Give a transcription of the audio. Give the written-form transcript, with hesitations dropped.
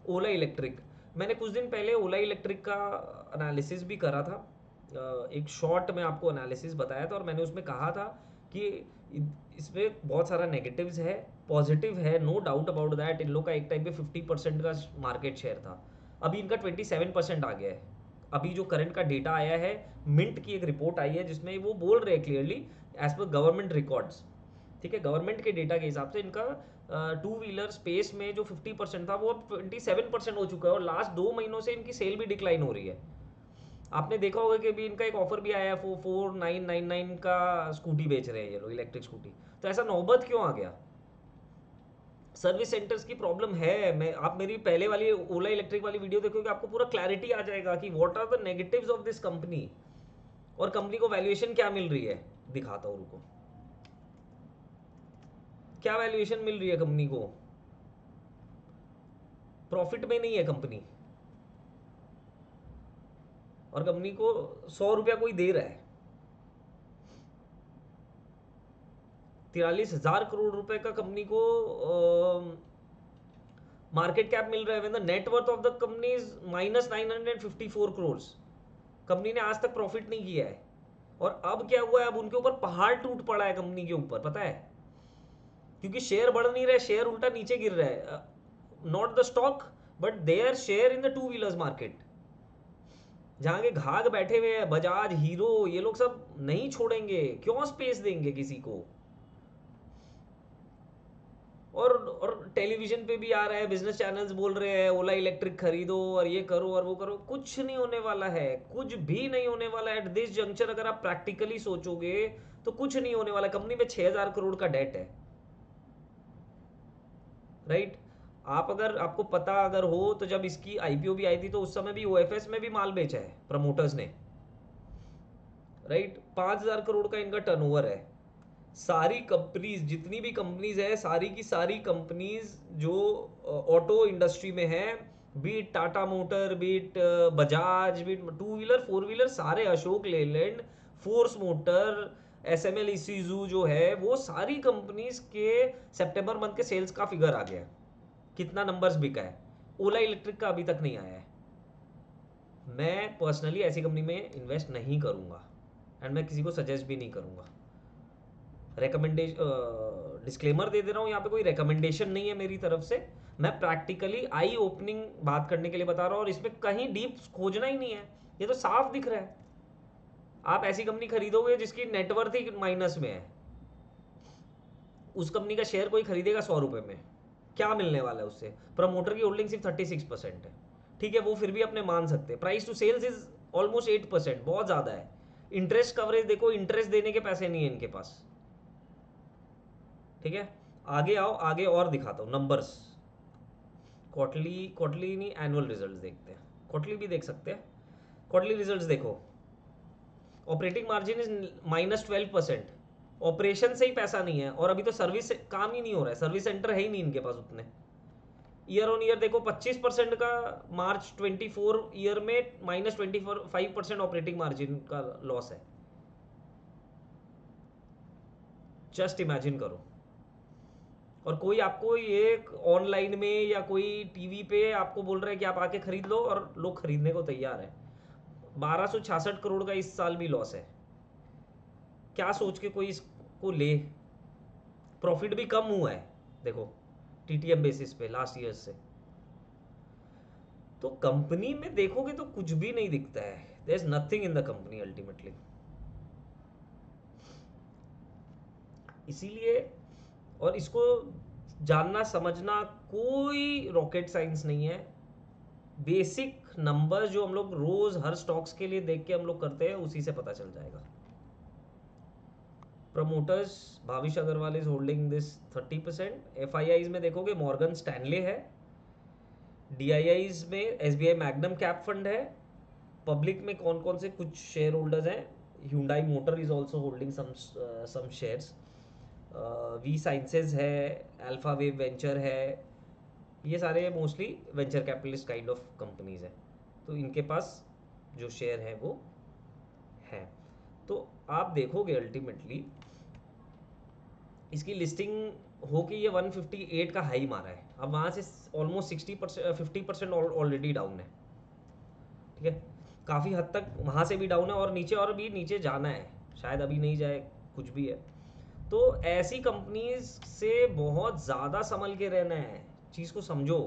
ओला electric, मैंने कुछ दिन पहले ओला इलेक्ट्रिक का एनालिसिस भी करा था। एक शॉर्ट में आपको एनालिसिस बताया था और मैंने उसमें कहा था कि इसमें बहुत सारा नेगेटिव्स है, पॉजिटिव है, नो डाउट अबाउट दैट। इन लोग का एक टाइम पे 50% का मार्केट शेयर था, अभी इनका 27% आ गया है। अभी जो करंट का डेटा आया है, मिंट की एक रिपोर्ट आई है जिसमें वो बोल रहे हैं clearly as per government records, ठीक है, गवर्नमेंट के डेटा के हिसाब से इनका टू व्हीलर स्पेस में जो 50% था वो अब 27% हो चुका है और लास्ट 2 महीनों से इनकी सेल भी डिक्लाइन हो रही है। आपने देखा होगा कि अभी इनका एक ऑफर भी आया है, 4999 का स्कूटी बेच रहे हैं ये लोग, इलेक्ट्रिक स्कूटी। तो ऐसा नौबत क्यों आ गया? सर्विस सेंटर्स की प्रॉब्लम है। मैं आप मेरी पहले वाली ओला इलेक्ट्रिक वाली वीडियो देखोगे, आपको पूरा क्लैरिटी आ जाएगा कि what are the negatives of this company और कंपनी को वैल्यूएशन क्या मिल रही है। दिखाता हूँ, रुको। क्या वैल्यूएशन मिल रही है कंपनी को? प्रॉफिट में नहीं है कंपनी, और कंपनी को 100 रुपया कोई दे रहा है। 43,000 करोड़ रुपए का कंपनी को मार्केट कैप मिल रहा है। When the net worth of the company is -954 crore. Company ने आज तक प्रॉफिट नहीं किया है। और अब क्या हुआ है, अब उनके ऊपर पहाड़ टूट पड़ा है कंपनी के ऊपर, पता है? क्योंकि शेयर बढ़ नहीं रहे, शेयर उल्टा नीचे गिर रहा है। Not the stock but their share in the two wheelers market. जहां के घाघ बैठे हुए हैं, बजाज, हीरो, ये लोग सब नहीं छोड़ेंगे, क्यों स्पेस देंगे किसी को? और टेलीविजन पे भी आ रहा है, बिजनेस चैनल्स बोल रहे हैं ओला इलेक्ट्रिक खरीदो और ये करो और वो करो। कुछ नहीं होने वाला है, कुछ भी नहीं होने वाला है एट दिस जंक्चर। अगर आप प्रैक्टिकली सोचोगे तो कुछ नहीं होने वाला। कंपनी में 6,000 करोड़ का डेट है, राइट? आप अगर आपको पता अगर हो तो जब इसकी आईपीओ भी आई थी तो उस समय भी ओएफएस में भी माल बेचा है प्रमोटर्स ने, राइट? 5,000 करोड़ का इनका टर्नओवर है। सारी कंपनीज, जितनी भी कंपनीज है, सारी की सारी कंपनीज जो ऑटो इंडस्ट्री में है, be it Tata motor, be it Bajaj, be it two wheeler, four wheeler, सारे, Ashok Leyland, Force motor, SML Isuzu जो है, वो सारी कंपनीज के सितंबर मंथ के सेल्स का फिगर आ गया है, कितना नंबर्स बिका है। ओला इलेक्ट्रिक का अभी तक नहीं आया है। मैं पर्सनली ऐसी कंपनी में इन्वेस्ट नहीं करूंगा एंड मैं किसी को सजेस्ट भी नहीं करूंगा। रिकमेंडेशन, डिस्क्लेमर दे दे रहा हूँ, यहाँ पे कोई रिकमेंडेशन नहीं है मेरी तरफ से। मैं प्रैक्टिकली आई ओपनिंग बात करने के लिए बता रहा हूँ और इसमें कहीं डीप खोजना ही नहीं है, ये तो साफ दिख रहा है। आप ऐसी कंपनी खरीदोगे जिसकी नेटवर्थ ही माइनस में है, उस कंपनी का शेयर कोई खरीदेगा 100 रुपये में, क्या मिलने वाला है उससे? प्रमोटर की होल्डिंग सिर्फ 36% है, ठीक है, वो फिर भी अपने मान सकते हैं। Price to sales is almost 8%, बहुत ज़्यादा है। इंटरेस्ट कवरेज देखो, इंटरेस्ट देने के पैसे नहीं है इनके पास, ठीक है। आगे आओ, आगे और दिखाता हूँ नंबर्स। क्वार्टरली, क्वार्टरली नहीं, एनुअल रिजल्ट्स देखते हैं। क्वार्टरली भी देख सकते हैं। क्वार्टरली रिजल्ट्स देखो, ऑपरेटिंग मार्जिन इज -12%। ऑपरेशन से ही पैसा नहीं है और अभी तो सर्विस काम ही नहीं हो रहा है, सर्विस सेंटर है ही नहीं इनके पास उतने। ईयर ऑन ईयर देखो, 25% का मार्च 24 ईयर में -25% ऑपरेटिंग मार्जिन का लॉस है। जस्ट इमेजिन करो। और कोई आपको ये ऑनलाइन में या कोई टीवी पे आपको बोल रहा है कि आप आके खरीद लो और लोग खरीदने को तैयार है। 1266 करोड़ का इस साल भी लॉस है। क्या सोच के कोई इसको ले? प्रॉफिट भी कम हुआ है, देखो, टीटीएम बेसिस पे लास्ट ईयर से। तो कंपनी में देखोगे तो कुछ भी नहीं दिखता है, there is nothing in the company ultimately. इसीलिए, और इसको जानना समझना कोई रॉकेट साइंस नहीं है। बेसिक नंबर जो हम लोग रोज हर स्टॉक्स के लिए देख के हम लोग करते हैं, उसी से पता चल जाएगा। Promoters, Bhavish Aggarwal is holding this 30%। F में देखोगे मॉर्गन स्टैनले है, डीआईआईज में एसबीआई मैग्नम कैप फंड है। पब्लिक में कौन कौन से कुछ शेयर होल्डर्स हैं, Hyundai motor is also holding some shares, V sciences है, अल्फा वेव वेंचर है। ये सारे mostly venture capitalist kind of companies हैं, तो इनके पास जो शेयर है वो है। तो आप देखोगे अल्टीमेटली इसकी लिस्टिंग हो कि ये 158 का हाई मारा है, अब वहाँ से ऑलमोस्ट 60% 50% ऑलरेडी डाउन है। ठीक है, काफ़ी हद तक वहाँ से भी डाउन है और नीचे और भी नीचे जाना है, शायद अभी नहीं जाए, कुछ भी है। तो ऐसी कंपनीज से बहुत ज़्यादा संभल के रहना है, चीज़ को समझो।